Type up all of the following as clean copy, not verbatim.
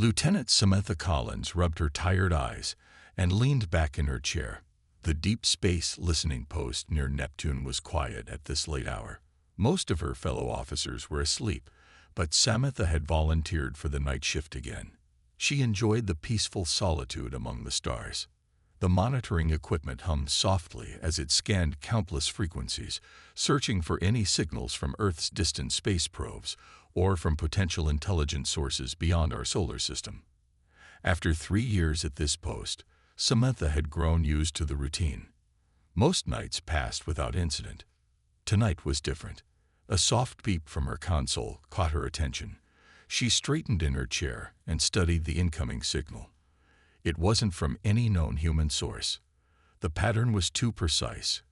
Lieutenant Samantha Collins rubbed her tired eyes and leaned back in her chair. The deep space listening post near Neptune was quiet at this late hour. Most of her fellow officers were asleep, but Samantha had volunteered for the night shift again. She enjoyed the peaceful solitude among the stars. The monitoring equipment hummed softly as it scanned countless frequencies, searching for any signals from Earth's distant space probes or from potential intelligent sources beyond our solar system. After 3 years at this post, Samantha had grown used to the routine. Most nights passed without incident. Tonight was different. A soft beep from her console caught her attention. She straightened in her chair and studied the incoming signal. It wasn't from any known human source. The pattern was too precise,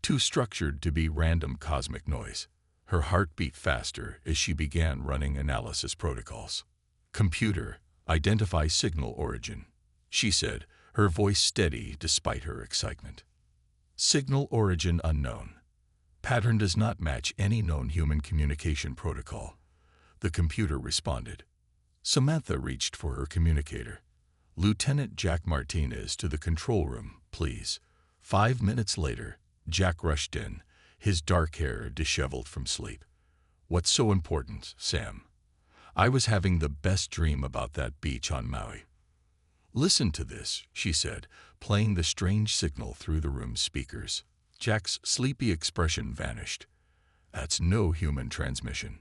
too structured to be random cosmic noise. Her heart beat faster as she began running analysis protocols. "Computer, identify signal origin," she said, her voice steady despite her excitement. "Signal origin unknown. Pattern does not match any known human communication protocol," the computer responded. Samantha reached for her communicator. "Lieutenant Jack Martinez to the control room, please." 5 minutes later, Jack rushed in, his dark hair disheveled from sleep. "What's so important, Sam?" "I was having the best dream about that beach on Maui." "Listen to this," she said, playing the strange signal through the room's speakers. Jack's sleepy expression vanished. "That's no human transmission."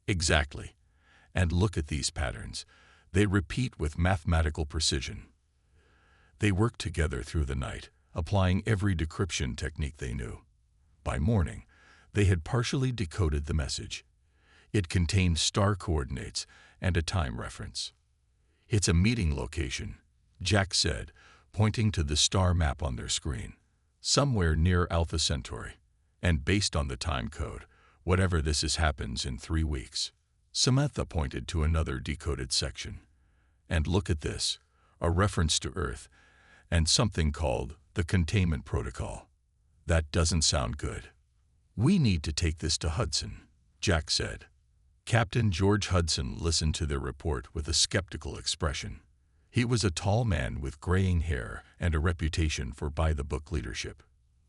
"Exactly. And look at these patterns. They repeat with mathematical precision." They worked together through the night, applying every decryption technique they knew. By morning, they had partially decoded the message. It contained star coordinates and a time reference. "It's a meeting location," Jack said, pointing to the star map on their screen. "Somewhere near Alpha Centauri. And based on the time code, whatever this is happens in 3 weeks." Samantha pointed to another decoded section. "And look at this, a reference to Earth, and something called the Containment Protocol. That doesn't sound good." "We need to take this to Hudson," Jack said. Captain George Hudson listened to their report with a skeptical expression. He was a tall man with graying hair and a reputation for by-the-book leadership.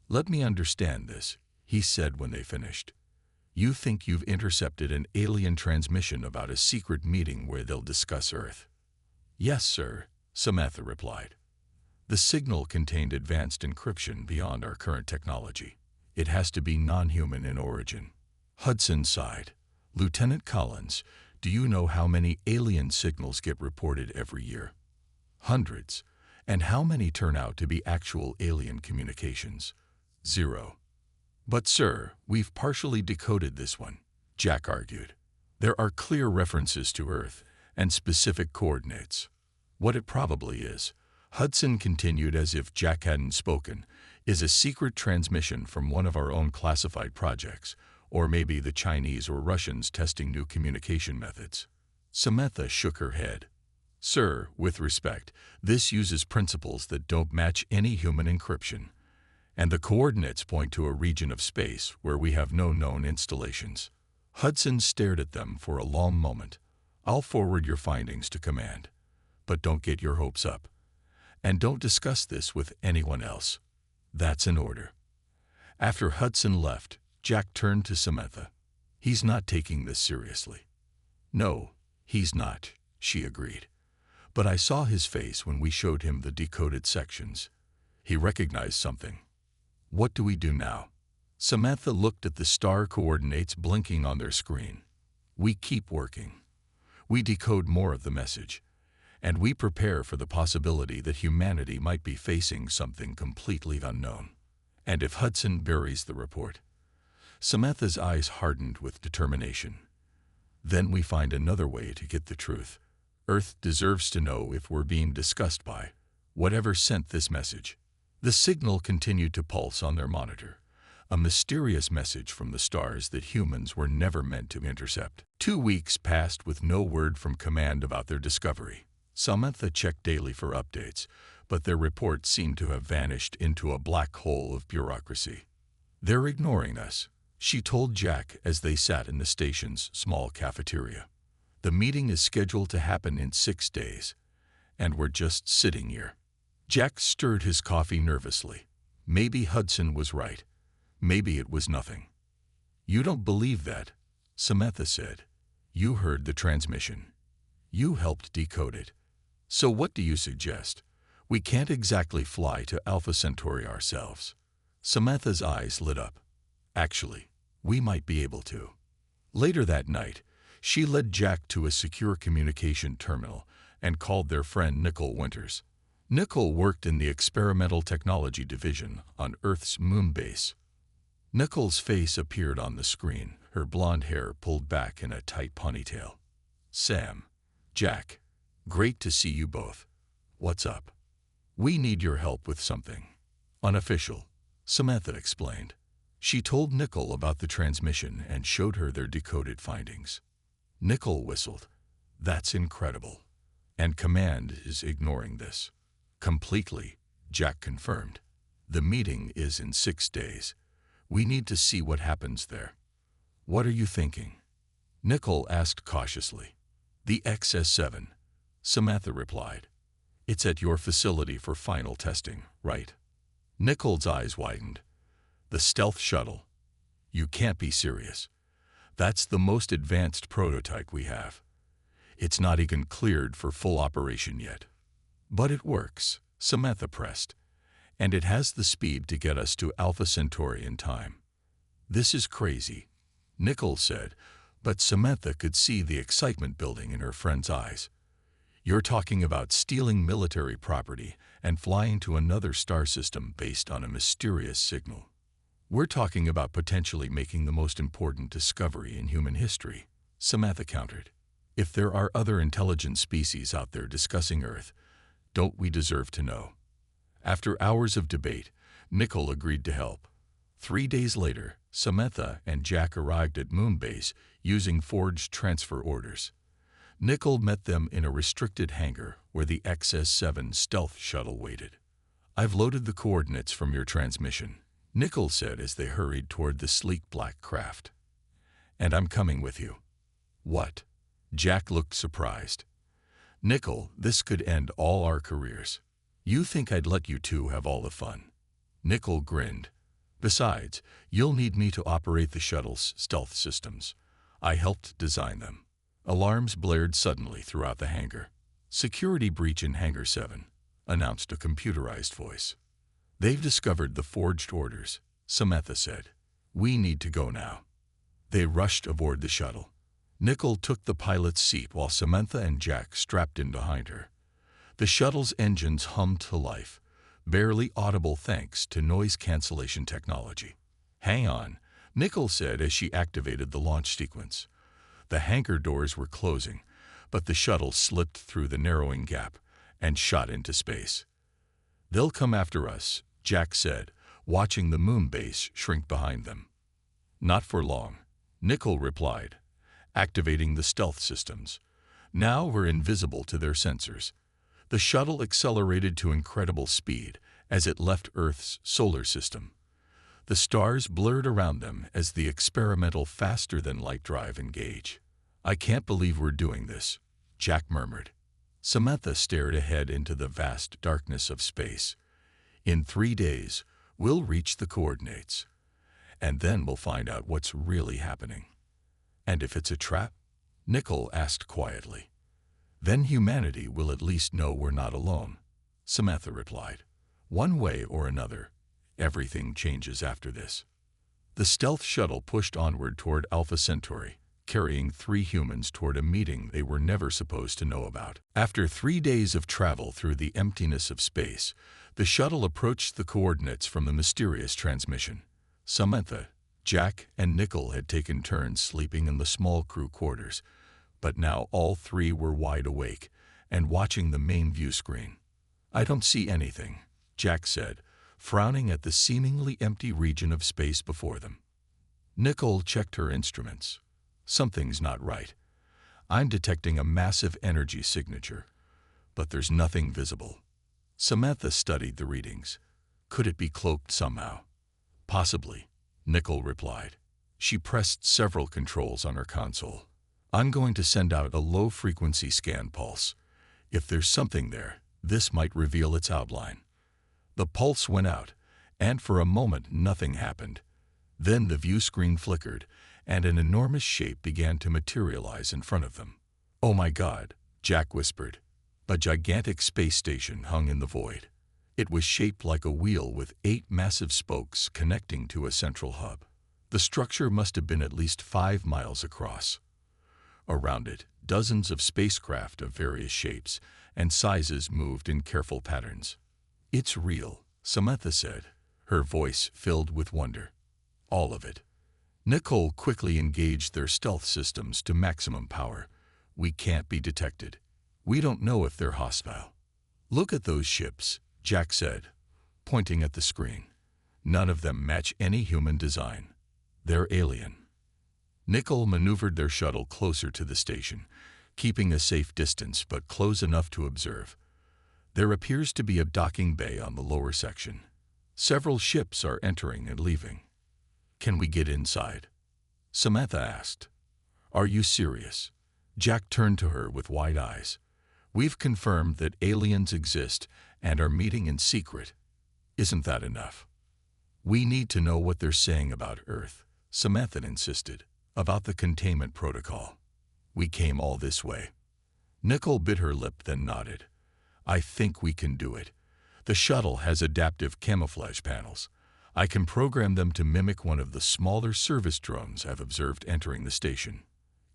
"Let me understand this," he said when they finished. "You think you've intercepted an alien transmission about a secret meeting where they'll discuss Earth?" "Yes, sir," Samantha replied. "The signal contained advanced encryption beyond our current technology. It has to be non-human in origin." Hudson sighed. "Lieutenant Collins, do you know how many alien signals get reported every year?" "Hundreds. And how many turn out to be actual alien communications?" "0. "But sir, we've partially decoded this one," Jack argued. "There are clear references to Earth and specific coordinates." "What it probably is," Hudson continued as if Jack hadn't spoken, "is a secret transmission from one of our own classified projects, or maybe the Chinese or Russians testing new communication methods." Samantha shook her head. "Sir, with respect, this uses principles that don't match any human encryption. And the coordinates point to a region of space where we have no known installations." Hudson stared at them for a long moment. "I'll forward your findings to command. But don't get your hopes up. And don't discuss this with anyone else. That's an order." After Hudson left, Jack turned to Samantha. "He's not taking this seriously." "No, he's not," she agreed. "But I saw his face when we showed him the decoded sections. He recognized something." "What do we do now?" Samantha looked at the star coordinates blinking on their screen. "We keep working. We decode more of the message. And we prepare for the possibility that humanity might be facing something completely unknown. And if Hudson buries the report..." Samantha's eyes hardened with determination. "Then we find another way to get the truth. Earth deserves to know if we're being discussed by whatever sent this message." The signal continued to pulse on their monitor, a mysterious message from the stars that humans were never meant to intercept. 2 weeks passed with no word from command about their discovery. Samantha checked daily for updates, but their reports seemed to have vanished into a black hole of bureaucracy. "They're ignoring us," she told Jack as they sat in the station's small cafeteria. The meeting is scheduled to happen in 6 days, and we're just sitting here. Jack stirred his coffee nervously. Maybe Hudson was right. Maybe it was nothing. You don't believe that, Samantha said. You heard the transmission. You helped decode it. So what do you suggest? We can't exactly fly to Alpha Centauri ourselves. Samantha's eyes lit up. Actually, we might be able to. Later that night, she led Jack to a secure communication terminal and called their friend Nicole Winters. Nicole worked in the Experimental Technology Division on Earth's moon base. Nicole's face appeared on the screen, her blonde hair pulled back in a tight ponytail. Sam, Jack, great to see you both. What's up? We need your help with something. Unofficial, Samantha explained. She told Nicole about the transmission and showed her their decoded findings. Nicole whistled. That's incredible. And Command is ignoring this. Completely, Jack confirmed. The meeting is in 6 days. We need to see what happens there. What are you thinking? Nicole asked cautiously. The XS-7, Samantha replied. It's at your facility for final testing, right? Nicole's eyes widened. The stealth shuttle. You can't be serious. That's the most advanced prototype we have. It's not even cleared for full operation yet. But it works, Samantha pressed. And it has the speed to get us to Alpha Centauri in time. This is crazy, Nicole said, but Samantha could see the excitement building in her friend's eyes. You're talking about stealing military property and flying to another star system based on a mysterious signal. We're talking about potentially making the most important discovery in human history, Samantha countered. If there are other intelligent species out there discussing Earth, don't we deserve to know? After hours of debate, Nicole agreed to help. 3 days later, Samantha and Jack arrived at Moonbase using forged transfer orders. Nicole met them in a restricted hangar where the XS-7 stealth shuttle waited. I've loaded the coordinates from your transmission, Nicole said as they hurried toward the sleek black craft. And I'm coming with you. What? Jack looked surprised. Nicole, this could end all our careers. You think I'd let you two have all the fun? Nicole grinned. Besides, you'll need me to operate the shuttle's stealth systems. I helped design them. Alarms blared suddenly throughout the hangar. Security breach in Hangar 7, announced a computerized voice. They've discovered the forged orders, Samantha said. We need to go now. They rushed aboard the shuttle. Nicole took the pilot's seat while Samantha and Jack strapped in behind her. The shuttle's engines hummed to life, barely audible thanks to noise cancellation technology. Hang on, Nicole said as she activated the launch sequence. The hangar doors were closing, but the shuttle slipped through the narrowing gap and shot into space. They'll come after us, Jack said, watching the moon base shrink behind them. Not for long, Nicole replied, activating the stealth systems. Now we're invisible to their sensors. The shuttle accelerated to incredible speed as it left Earth's solar system. The stars blurred around them as the experimental faster-than-light drive engaged. I can't believe we're doing this, Jack murmured. Samantha stared ahead into the vast darkness of space. In 3 days, we'll reach the coordinates. And then we'll find out what's really happening. And if it's a trap? Nicole asked quietly. Then humanity will at least know we're not alone, Samantha replied. One way or another, everything changes after this. The stealth shuttle pushed onward toward Alpha Centauri, carrying 3 humans toward a meeting they were never supposed to know about. After 3 days of travel through the emptiness of space, the shuttle approached the coordinates from the mysterious transmission. Samantha, Jack, and Nicole had taken turns sleeping in the small crew quarters, but now all 3 were wide awake and watching the main view screen. I don't see anything, Jack said, frowning at the seemingly empty region of space before them. Nicole checked her instruments. Something's not right. I'm detecting a massive energy signature, but there's nothing visible. Samantha studied the readings. Could it be cloaked somehow? Possibly, Nicole replied. She pressed several controls on her console. I'm going to send out a low-frequency scan pulse. If there's something there, this might reveal its outline." The pulse went out, and for a moment nothing happened. Then the view screen flickered, and an enormous shape began to materialize in front of them. "Oh my God," Jack whispered. A gigantic space station hung in the void. It was shaped like a wheel with 8 massive spokes connecting to a central hub. The structure must have been at least 5 miles across. Around it, dozens of spacecraft of various shapes and sizes moved in careful patterns. "It's real," Samantha said, her voice filled with wonder. "All of it." Nicole quickly engaged their stealth systems to maximum power. "We can't be detected. We don't know if they're hostile." "Look at those ships," Jack said, pointing at the screen. "None of them match any human design. They're alien." Nicole maneuvered their shuttle closer to the station, keeping a safe distance but close enough to observe. There appears to be a docking bay on the lower section. Several ships are entering and leaving. "Can we get inside?" Samantha asked. "Are you serious?" Jack turned to her with wide eyes. "We've confirmed that aliens exist and are meeting in secret. Isn't that enough?" "We need to know what they're saying about Earth," Samantha insisted. "About the containment protocol. We came all this way." Nicole bit her lip, then nodded. "I think we can do it. The shuttle has adaptive camouflage panels. I can program them to mimic one of the smaller service drones I've observed entering the station."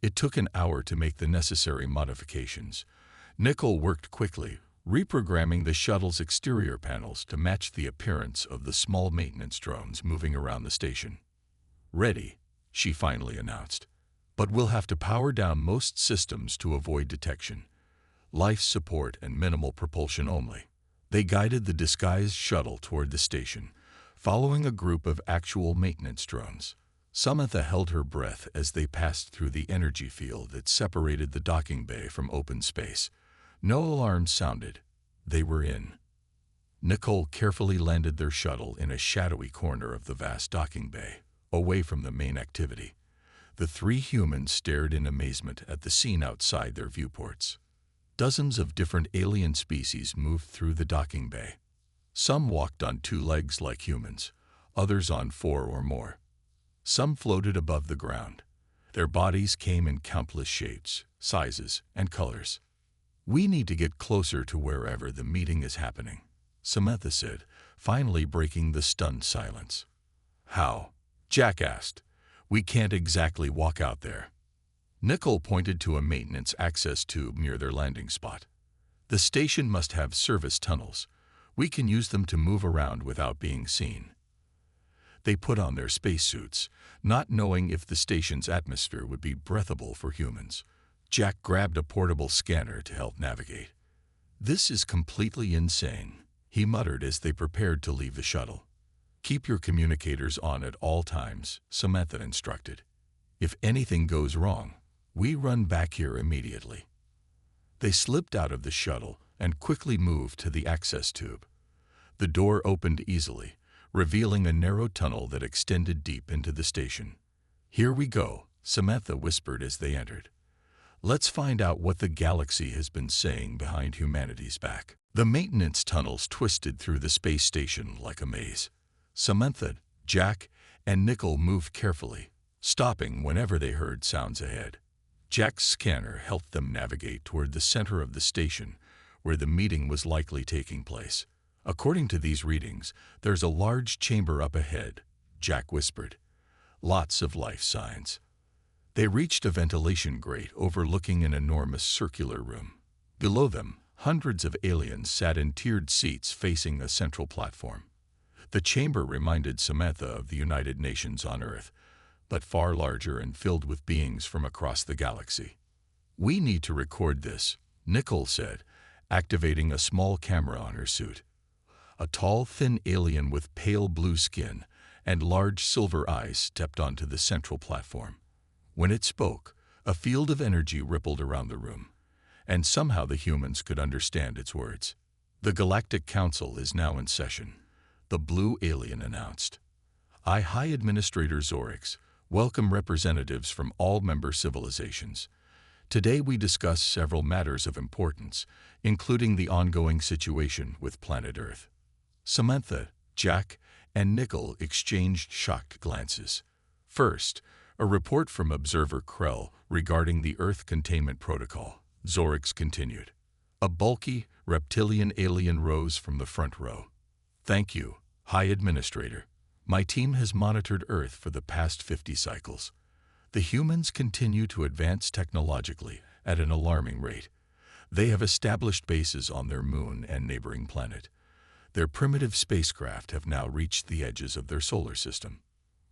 It took an hour to make the necessary modifications. Nicole worked quickly, reprogramming the shuttle's exterior panels to match the appearance of the small maintenance drones moving around the station. "Ready," she finally announced. "But we'll have to power down most systems to avoid detection. Life support and minimal propulsion only." They guided the disguised shuttle toward the station, following a group of actual maintenance drones. Samantha held her breath as they passed through the energy field that separated the docking bay from open space. No alarms sounded. They were in. Nicole carefully landed their shuttle in a shadowy corner of the vast docking bay, away from the main activity. The 3 humans stared in amazement at the scene outside their viewports. Dozens of different alien species moved through the docking bay. Some walked on 2 legs like humans, others on 4 or more. Some floated above the ground. Their bodies came in countless shapes, sizes, and colors. "We need to get closer to wherever the meeting is happening," Samantha said, finally breaking the stunned silence. "How?" Jack asked. "We can't exactly walk out there." Nicole pointed to a maintenance access tube near their landing spot. "The station must have service tunnels. We can use them to move around without being seen." They put on their spacesuits, not knowing if the station's atmosphere would be breathable for humans. Jack grabbed a portable scanner to help navigate. "This is completely insane," he muttered as they prepared to leave the shuttle. "Keep your communicators on at all times," Samantha instructed. "If anything goes wrong, we run back here immediately." They slipped out of the shuttle and quickly moved to the access tube. The door opened easily, revealing a narrow tunnel that extended deep into the station. "Here we go," Samantha whispered as they entered. "Let's find out what the galaxy has been saying behind humanity's back." The maintenance tunnels twisted through the space station like a maze. Samantha, Jack, and Nicole moved carefully, stopping whenever they heard sounds ahead. Jack's scanner helped them navigate toward the center of the station, where the meeting was likely taking place. "According to these readings, there's a large chamber up ahead," Jack whispered. "Lots of life signs." They reached a ventilation grate overlooking an enormous circular room. Below them, hundreds of aliens sat in tiered seats facing a central platform. The chamber reminded Samantha of the United Nations on Earth, but far larger and filled with beings from across the galaxy. "We need to record this," Nicole said, activating a small camera on her suit. A tall, thin alien with pale blue skin and large silver eyes stepped onto the central platform. When it spoke, a field of energy rippled around the room, and somehow the humans could understand its words. "The Galactic Council is now in session," the blue alien announced. "I, High Administrator Zorix, welcome representatives from all member civilizations. Today we discuss several matters of importance, including the ongoing situation with planet Earth. Samantha, Jack, and Nickel exchanged shocked glances. First, a report from Observer Krell regarding the Earth Containment Protocol. Zorix continued. A bulky, reptilian alien rose from the front row. Thank you, High Administrator. My team has monitored Earth for the past 50 cycles. The humans continue to advance technologically at an alarming rate. They have established bases on their moon and neighboring planet. Their primitive spacecraft have now reached the edges of their solar system.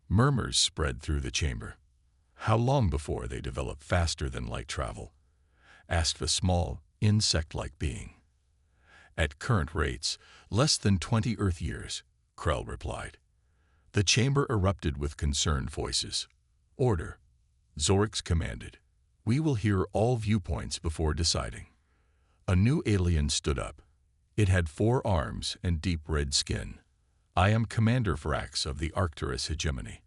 Murmurs spread through the chamber. How long before they develop faster than light travel? Asked a small, insect-like being. At current rates, less than 20 Earth years, Krell replied. The chamber erupted with concerned voices. Order, Zorix commanded. We will hear all viewpoints before deciding. A new alien stood up. It had 4 arms and deep red skin. I am Commander Vrax of the Arcturus hegemony.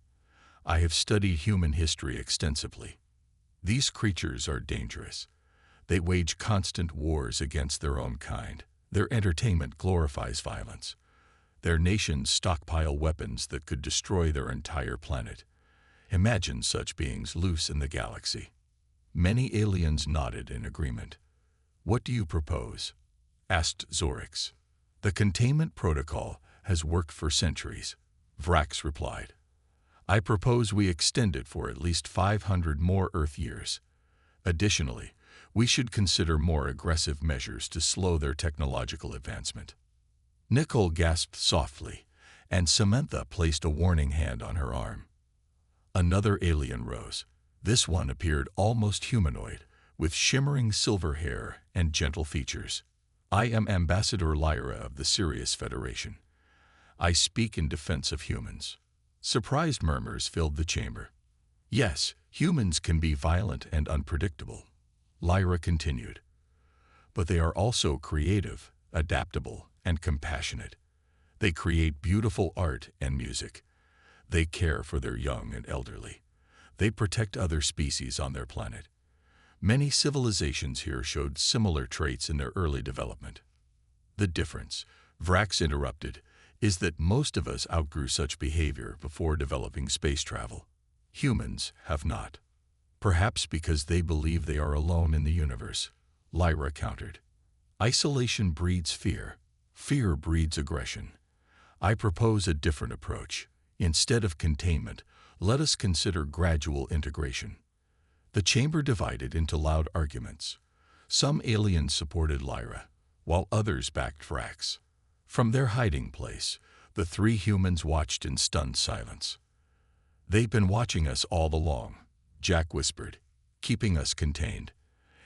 I have studied human history extensively. These creatures are dangerous. They wage constant wars against their own kind. Their entertainment glorifies violence. Their nations stockpile weapons that could destroy their entire planet. Imagine such beings loose in the galaxy. Many aliens nodded in agreement. What do you propose? Asked Zorix. The containment protocol has worked for centuries, Vrax replied. I propose we extend it for at least 500 more Earth years. Additionally, we should consider more aggressive measures to slow their technological advancement. Nicole gasped softly, and Samantha placed a warning hand on her arm. Another alien rose. This one appeared almost humanoid, with shimmering silver hair and gentle features. I am Ambassador Lyra of the Sirius Federation. I speak in defense of humans. Surprised murmurs filled the chamber. Yes, humans can be violent and unpredictable, Lyra continued. But they are also creative, adaptable, and compassionate. They create beautiful art and music. They care for their young and elderly. They protect other species on their planet. Many civilizations here showed similar traits in their early development. The difference, Vrax interrupted, is that most of us outgrew such behavior before developing space travel. Humans have not. Perhaps because they believe they are alone in the universe, Lyra countered. Isolation breeds fear. Fear breeds aggression. I propose a different approach. Instead of containment, let us consider gradual integration. The chamber divided into loud arguments. Some aliens supported Lyra, while others backed Vrax. From their hiding place, the 3 humans watched in stunned silence. They've been watching us all along, Jack whispered, keeping us contained.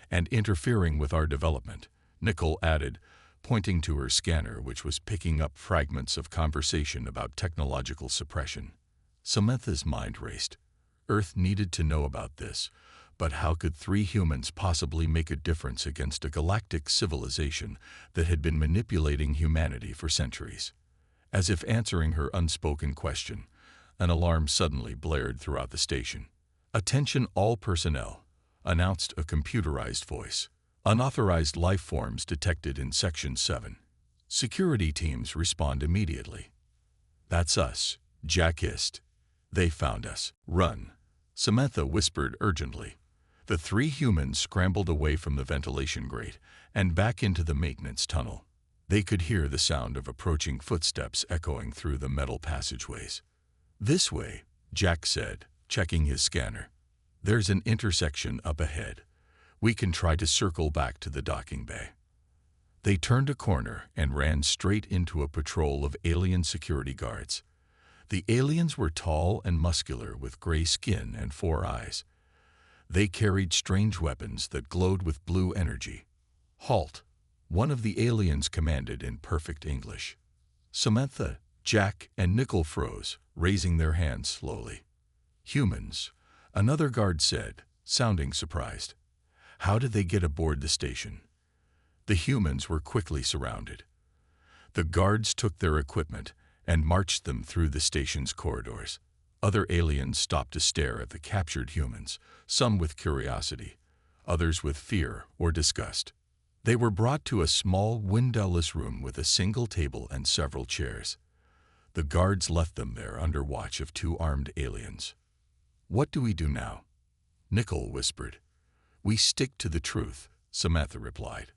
And interfering with our development, Nicole added, pointing to her scanner which was picking up fragments of conversation about technological suppression. Samantha's mind raced. Earth needed to know about this, but how could 3 humans possibly make a difference against a galactic civilization that had been manipulating humanity for centuries? As if answering her unspoken question, an alarm suddenly blared throughout the station. Attention all personnel, announced a computerized voice. Unauthorized life forms detected in Section 7. Security teams respond immediately. That's us, Jack hissed. They found us. Run, Samantha whispered urgently. The 3 humans scrambled away from the ventilation grate and back into the maintenance tunnel. They could hear the sound of approaching footsteps echoing through the metal passageways. This way, Jack said, checking his scanner. There's an intersection up ahead. We can try to circle back to the docking bay. They turned a corner and ran straight into a patrol of alien security guards. The aliens were tall and muscular with gray skin and 4 eyes. They carried strange weapons that glowed with blue energy. Halt, one of the aliens commanded in perfect English. Samantha, Jack, and Nickel froze, raising their hands slowly. Humans, another guard said, sounding surprised. How did they get aboard the station? The humans were quickly surrounded. The guards took their equipment and marched them through the station's corridors. Other aliens stopped to stare at the captured humans, some with curiosity, others with fear or disgust. They were brought to a small, windowless room with a single table and several chairs. The guards left them there under watch of two armed aliens. "What do we do now?" Nickel whispered. "We stick to the truth," Samantha replied.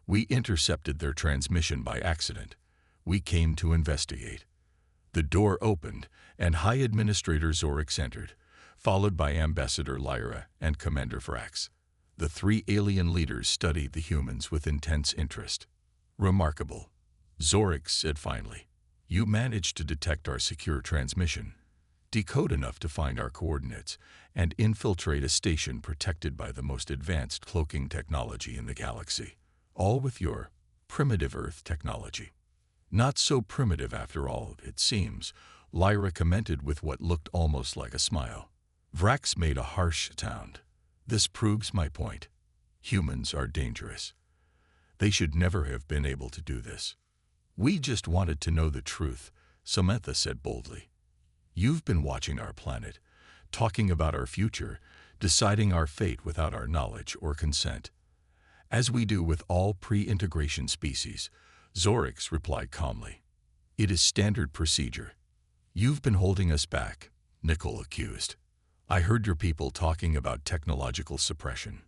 "We intercepted their transmission by accident. We came to investigate." The door opened, and High Administrator Zorix entered, followed by Ambassador Lyra and Commander Vrax. The three alien leaders studied the humans with intense interest. "Remarkable," Zorix said finally. "You managed to detect our secure transmission, decode enough to find our coordinates, and infiltrate a station protected by the most advanced cloaking technology in the galaxy, all with your primitive Earth technology." "Not so primitive after all, it seems," Lyra commented with what looked almost like a smile. Vrax made a harsh sound. "This proves my point. Humans are dangerous. They should never have been able to do this." "We just wanted to know the truth," Samantha said boldly. "You've been watching our planet, talking about our future, deciding our fate without our knowledge or consent. As we do with all pre-integration species," Zorix replied calmly. "It is standard procedure." "You've been holding us back," Nickel accused. "I heard your people talking about technological suppression."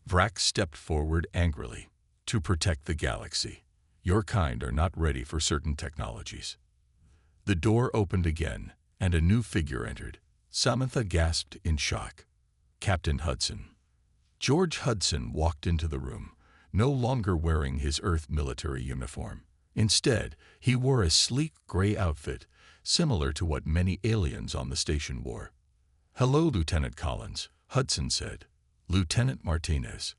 Vrax stepped forward angrily. "To protect the galaxy. Your kind are not ready for certain technologies." The door opened again, and a new figure entered. Samantha gasped in shock. "Captain Hudson." George Hudson walked into the room, no longer wearing his Earth military uniform. Instead, he wore a sleek gray outfit, similar to what many aliens on the station wore. "Hello, Lieutenant Collins," Hudson said. "Lieutenant Martinez.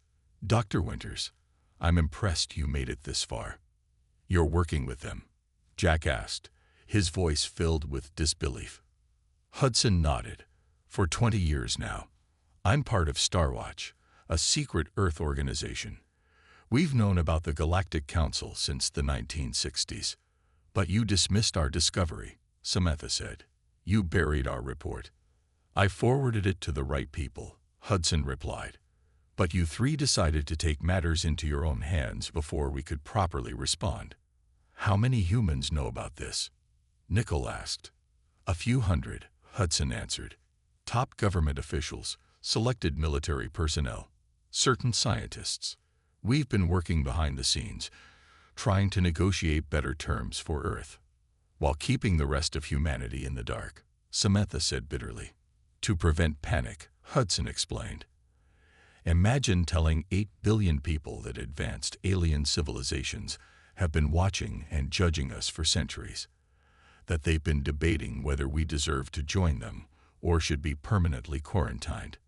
Dr. Winters. I'm impressed you made it this far." "You're working with them?" Jack asked, his voice filled with disbelief. Hudson nodded. "For 20 years now. I'm part of Starwatch, a secret Earth organization. We've known about the Galactic Council since the 1960s. But you dismissed our discovery," Samantha said. "You buried our report." "I forwarded it to the right people," Hudson replied. "But you three decided to take matters into your own hands before we could properly respond." "How many humans know about this?" Nickel asked. "A few hundred," Hudson answered. "Top government officials, selected military personnel, certain scientists. We've been working behind the scenes, trying to negotiate better terms for Earth, while keeping the rest of humanity in the dark," Samantha said bitterly. "To prevent panic," Hudson explained. "Imagine telling 8 billion people that advanced alien civilizations have been watching and judging us for centuries, that they've been debating whether we deserve to join them or should be permanently quarantined."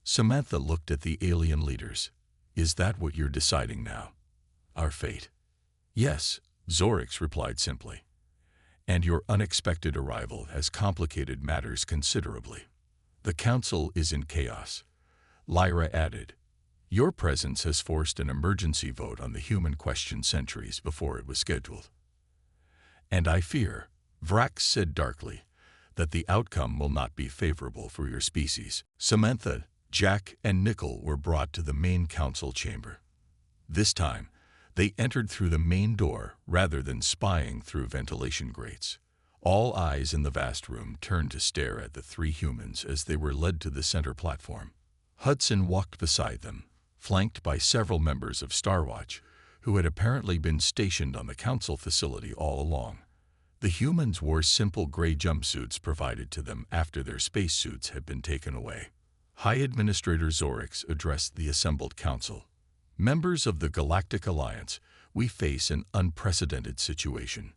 Samantha looked at the alien leaders. "Is that what you're deciding now? Our fate?" "Yes," Zorix replied simply. "And your unexpected arrival has complicated matters considerably. The Council is in chaos," Lyra added. "Your presence has forced an emergency vote on the human question centuries before it was scheduled. And I fear," Vrax said darkly, "that the outcome will not be favorable for your species." Samantha, Jack, and Nickel were brought to the main council chamber. This time, they entered through the main door rather than spying through ventilation grates. All eyes in the vast room turned to stare at the three humans as they were led to the center platform. Hudson walked beside them, flanked by several members of Starwatch, who had apparently been stationed on the council facility all along. The humans wore simple gray jumpsuits provided to them after their spacesuits had been taken away. High Administrator Zorix addressed the assembled council. "Members of the Galactic Alliance, we face an unprecedented situation.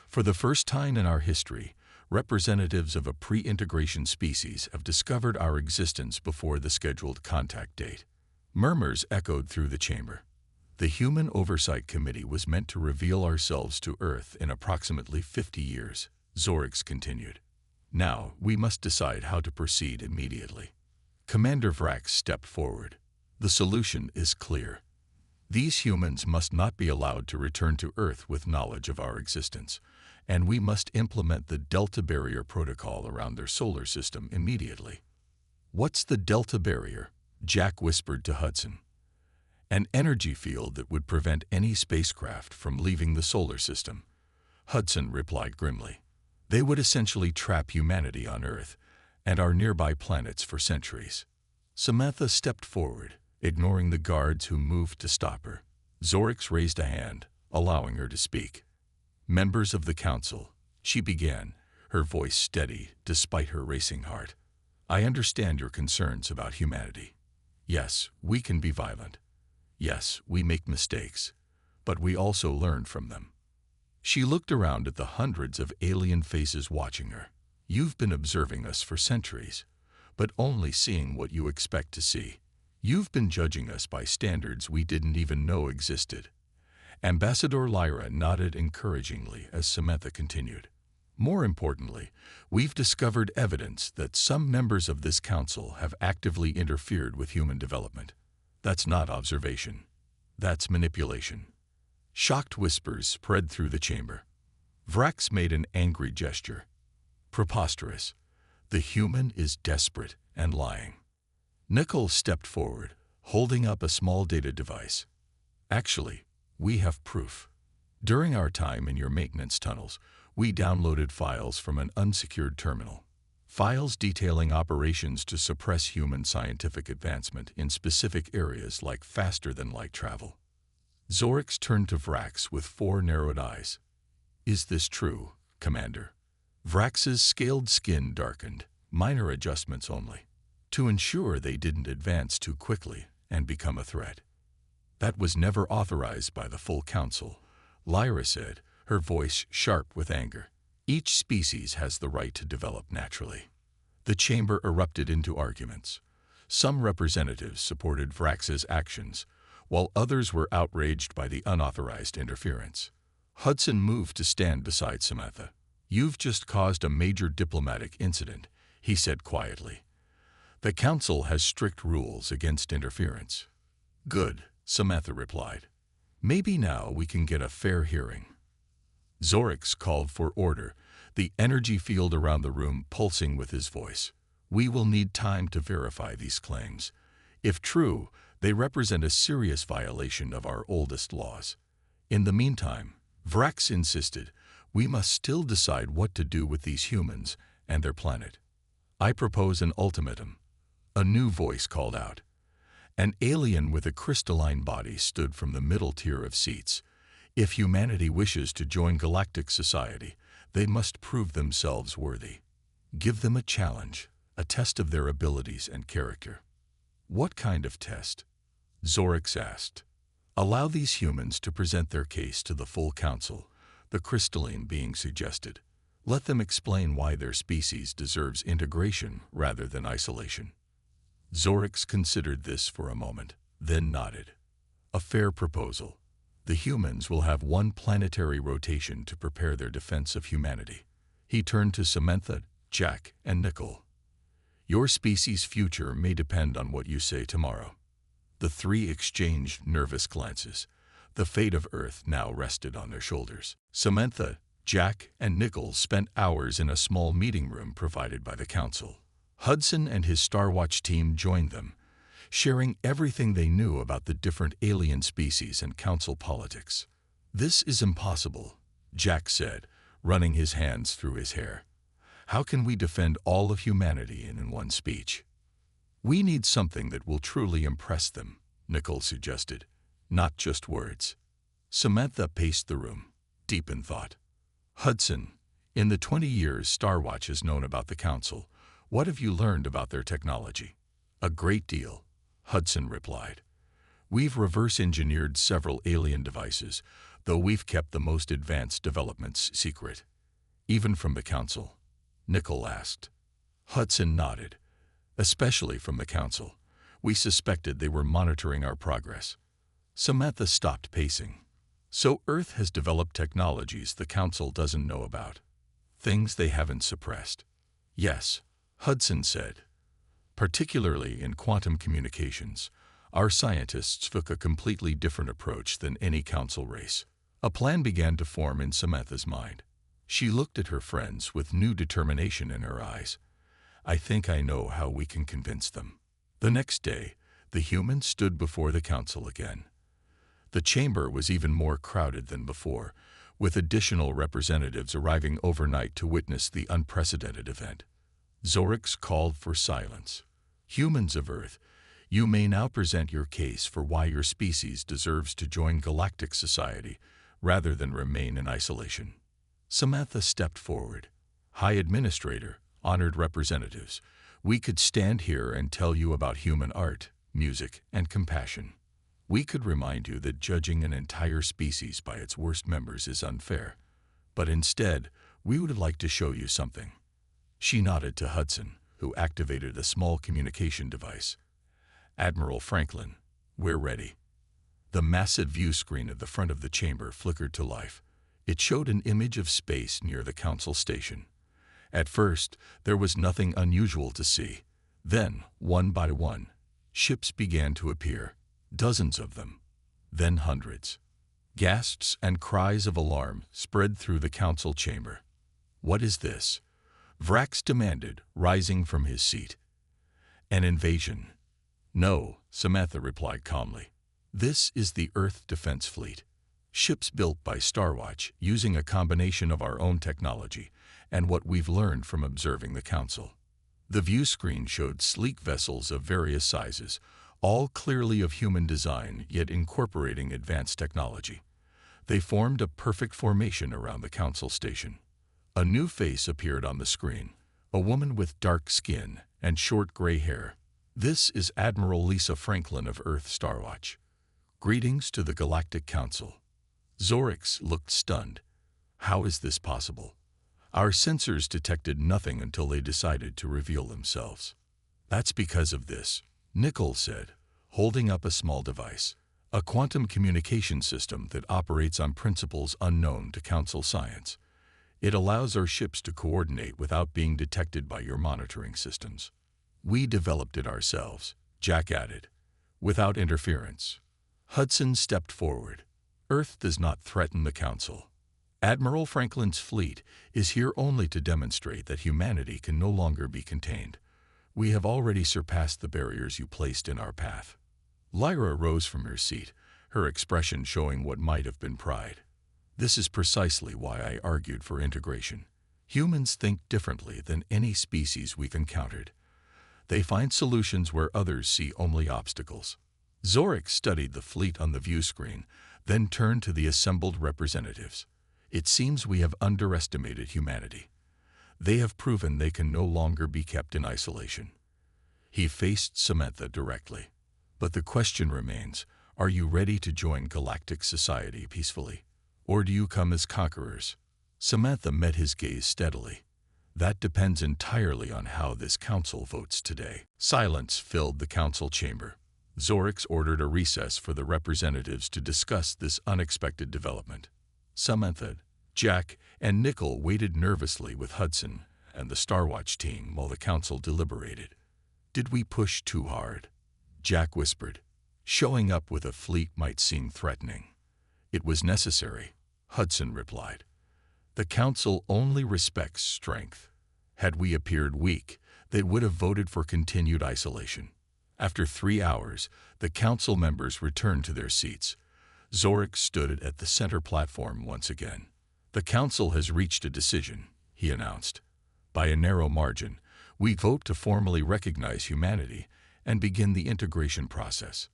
For the first time in our history, representatives of a pre-integration species have discovered our existence before the scheduled contact date." Murmurs echoed through the chamber. "The Human Oversight Committee was meant to reveal ourselves to Earth in approximately 50 years, Zorix continued. "Now, we must decide how to proceed immediately." Commander Vrax stepped forward. "The solution is clear. These humans must not be allowed to return to Earth with knowledge of our existence, and we must implement the Delta Barrier Protocol around their solar system immediately." "What's the Delta Barrier?" Jack whispered to Hudson. An energy field that would prevent any spacecraft from leaving the solar system. Hudson replied grimly. They would essentially trap humanity on Earth and our nearby planets for centuries. Samantha stepped forward, ignoring the guards who moved to stop her. Zorix raised a hand, allowing her to speak. Members of the council, she began, her voice steady despite her racing heart. I understand your concerns about humanity. Yes, we can be violent. Yes, we make mistakes, but we also learn from them. She looked around at the hundreds of alien faces watching her. You've been observing us for centuries, but only seeing what you expect to see. You've been judging us by standards we didn't even know existed. Ambassador Lyra nodded encouragingly as Samantha continued. More importantly, we've discovered evidence that some members of this council have actively interfered with human development. That's not observation. That's manipulation. Shocked whispers spread through the chamber. Vrax made an angry gesture. Preposterous. The human is desperate and lying. Nickel stepped forward, holding up a small data device. Actually, we have proof. During our time in your maintenance tunnels, we downloaded files from an unsecured terminal. Files detailing operations to suppress human scientific advancement in specific areas like faster-than-light travel. Zorix turned to Vrax with 4 narrowed eyes. Is this true, Commander? Vrax's scaled skin darkened, minor adjustments only, to ensure they didn't advance too quickly and become a threat. That was never authorized by the full council, Lyra said, her voice sharp with anger. Each species has the right to develop naturally. The chamber erupted into arguments. Some representatives supported Vrax's actions, while others were outraged by the unauthorized interference. Hudson moved to stand beside Samantha. You've just caused a major diplomatic incident, he said quietly. The council has strict rules against interference. Good, Samantha replied. Maybe now we can get a fair hearing. Zorix called for order, the energy field around the room pulsing with his voice. We will need time to verify these claims. If true, they represent a serious violation of our oldest laws. In the meantime, Vrax insisted, we must still decide what to do with these humans and their planet. I propose an ultimatum. A new voice called out. An alien with a crystalline body stood from the middle tier of seats. If humanity wishes to join galactic society, they must prove themselves worthy. Give them a challenge, a test of their abilities and character. What kind of test? Zorix asked. Allow these humans to present their case to the full council, the crystalline being suggested. Let them explain why their species deserves integration rather than isolation. Zorix considered this for a moment, then nodded. A fair proposal. The humans will have one planetary rotation to prepare their defense of humanity. He turned to Samantha, Jack, and Nickel. Your species' future may depend on what you say tomorrow. The 3 exchanged nervous glances. The fate of Earth now rested on their shoulders. Samantha, Jack, and Nickel spent hours in a small meeting room provided by the council. Hudson and his Star Watch team joined them, sharing everything they knew about the different alien species and council politics. This is impossible, Jack said, running his hands through his hair. How can we defend all of humanity in one speech? We need something that will truly impress them, Nicole suggested, not just words. Samantha paced the room, deep in thought. Hudson, in the 20 years Star Watch has known about the council, what have you learned about their technology? A great deal, Hudson replied. We've reverse-engineered several alien devices, though we've kept the most advanced developments secret. Even from the council? Nickel asked. Hudson nodded. Especially from the council. We suspected they were monitoring our progress. Samantha stopped pacing. So Earth has developed technologies the council doesn't know about. Things they haven't suppressed. Yes, Hudson said. Particularly in quantum communications, our scientists took a completely different approach than any council race. A plan began to form in Samantha's mind. She looked at her friends with new determination in her eyes. I think I know how we can convince them. The next day, The humans stood before the council again. The chamber was even more crowded than before, with additional representatives arriving overnight to witness the unprecedented event. Zorix called for silence. Humans of Earth, you may now present your case for why your species deserves to join galactic society rather than remain in isolation. Samantha stepped forward. High Administrator, honored representatives, we could stand here and tell you about human art, music, and compassion. We could remind you that judging an entire species by its worst members is unfair. But instead, we would like to show you something. She nodded to Hudson, who activated a small communication device. Admiral Franklin, we're ready. The massive view screen at the front of the chamber flickered to life. It showed an image of space near the council station. At first, there was nothing unusual to see. Then, one by one, ships began to appear, dozens of them, then hundreds. Gasps and cries of alarm spread through the council chamber. What is this? Vrax demanded, rising from his seat. An invasion. No, Samantha replied calmly. This is the Earth Defense Fleet. Ships built by Starwatch using a combination of our own technology and what we've learned from observing the council. The view screen showed sleek vessels of various sizes, all clearly of human design yet incorporating advanced technology. They formed a perfect formation around the council station. A new face appeared on the screen, a woman with dark skin and short gray hair. This is Admiral Lisa Franklin of Earth Starwatch. Greetings to the Galactic Council. Zorix looked stunned. How is this possible? Our sensors detected nothing until they decided to reveal themselves. That's because of this, Nickel said, holding up a small device, a quantum communication system that operates on principles unknown to Council science. It allows our ships to coordinate without being detected by your monitoring systems. We developed it ourselves, Jack added, without interference. Hudson stepped forward. Earth does not threaten the Council. Admiral Franklin's fleet is here only to demonstrate that humanity can no longer be contained. We have already surpassed the barriers you placed in our path. Lyra rose from her seat, her expression showing what might have been pride. This is precisely why I argued for integration. Humans think differently than any species we've encountered. They find solutions where others see only obstacles. Zorix studied the fleet on the view screen, then turned to the assembled representatives. It seems we have underestimated humanity. They have proven they can no longer be kept in isolation. He faced Samantha directly. But the question remains, are you ready to join galactic society peacefully? Or do you come as conquerors? Samantha met his gaze steadily. That depends entirely on how this council votes today. Silence filled the council chamber. Zorix ordered a recess for the representatives to discuss this unexpected development. Samantha, Jack, and Nickel waited nervously with Hudson and the Starwatch team while the council deliberated. Did we push too hard? Jack whispered. Showing up with a fleet might seem threatening. It was necessary, Hudson replied. The council only respects strength. Had we appeared weak, they would have voted for continued isolation. After 3 hours, the council members returned to their seats. Zorix stood at the center platform once again. The council has reached a decision, he announced. By a narrow margin, we vote to formally recognize humanity and begin the integration process.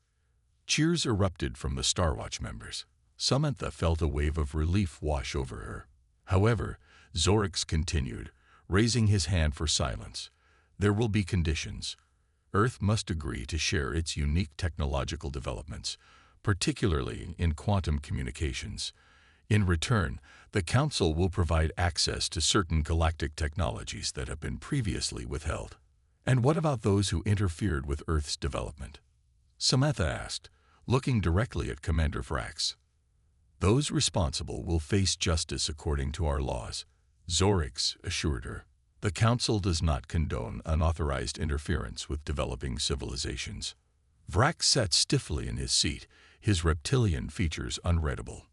Cheers erupted from the Starwatch members. Samantha felt a wave of relief wash over her. However, Zorix continued, raising his hand for silence. There will be conditions. Earth must agree to share its unique technological developments, particularly in quantum communications. In return, the Council will provide access to certain galactic technologies that have been previously withheld. And what about those who interfered with Earth's development? Samantha asked, looking directly at Commander Vrax. Those responsible will face justice according to our laws, Zorix assured her. The Council does not condone unauthorized interference with developing civilizations. Vrax sat stiffly in his seat, his reptilian features unreadable.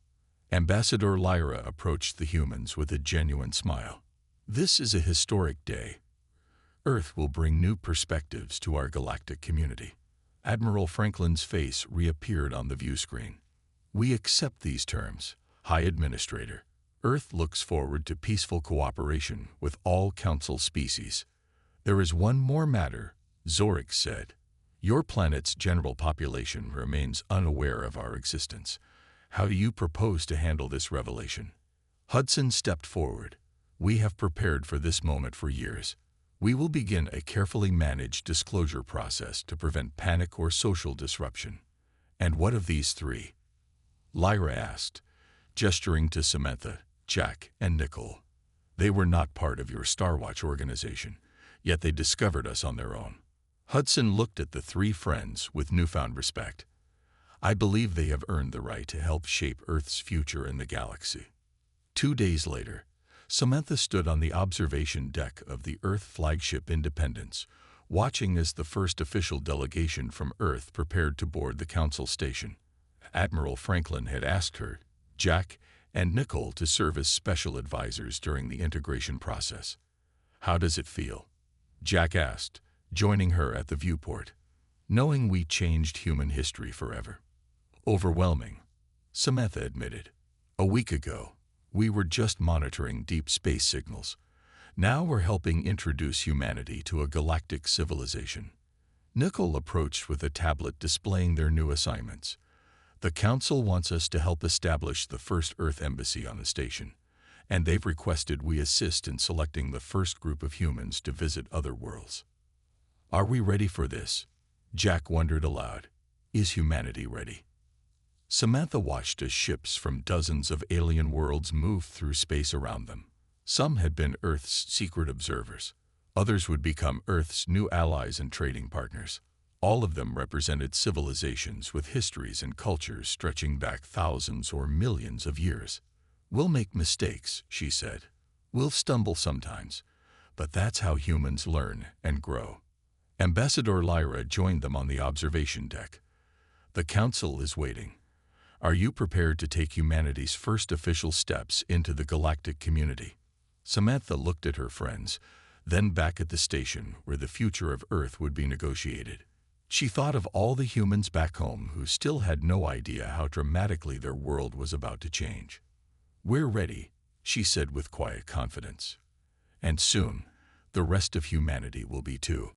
Ambassador Lyra approached the humans with a genuine smile. This is a historic day. Earth will bring new perspectives to our galactic community. Admiral Franklin's face reappeared on the view screen. We accept these terms, High Administrator. Earth looks forward to peaceful cooperation with all Council species. There is one more matter, Zorix said. Your planet's general population remains unaware of our existence. How do you propose to handle this revelation? Hudson stepped forward. We have prepared for this moment for years. We will begin a carefully managed disclosure process to prevent panic or social disruption. And what of these three? Lyra asked, gesturing to Samantha, Jack, and Nicole. They were not part of your Star Watch organization, yet they discovered us on their own. Hudson looked at the three friends with newfound respect. I believe they have earned the right to help shape Earth's future in the galaxy. 2 days later, Samantha stood on the observation deck of the Earth flagship Independence, watching as the first official delegation from Earth prepared to board the Council station. Admiral Franklin had asked her, Jack, and Nicole to serve as special advisors during the integration process. How does it feel? Jack asked, joining her at the viewport. Knowing we changed human history forever. Overwhelming, Samantha admitted. A week ago, we were just monitoring deep space signals. Now we're helping introduce humanity to a galactic civilization. Nicole approached with a tablet displaying their new assignments. The Council wants us to help establish the first Earth embassy on the station, and they've requested we assist in selecting the first group of humans to visit other worlds. Are we ready for this? Jack wondered aloud. Is humanity ready? Samantha watched as ships from dozens of alien worlds moved through space around them. Some had been Earth's secret observers. Others would become Earth's new allies and trading partners. All of them represented civilizations with histories and cultures stretching back thousands or millions of years. We'll make mistakes, she said. We'll stumble sometimes, but that's how humans learn and grow. Ambassador Lyra joined them on the observation deck. The Council is waiting. Are you prepared to take humanity's first official steps into the galactic community? Samantha looked at her friends, then back at the station where the future of Earth would be negotiated. She thought of all the humans back home who still had no idea how dramatically their world was about to change. We're ready, she said with quiet confidence. And soon, the rest of humanity will be too.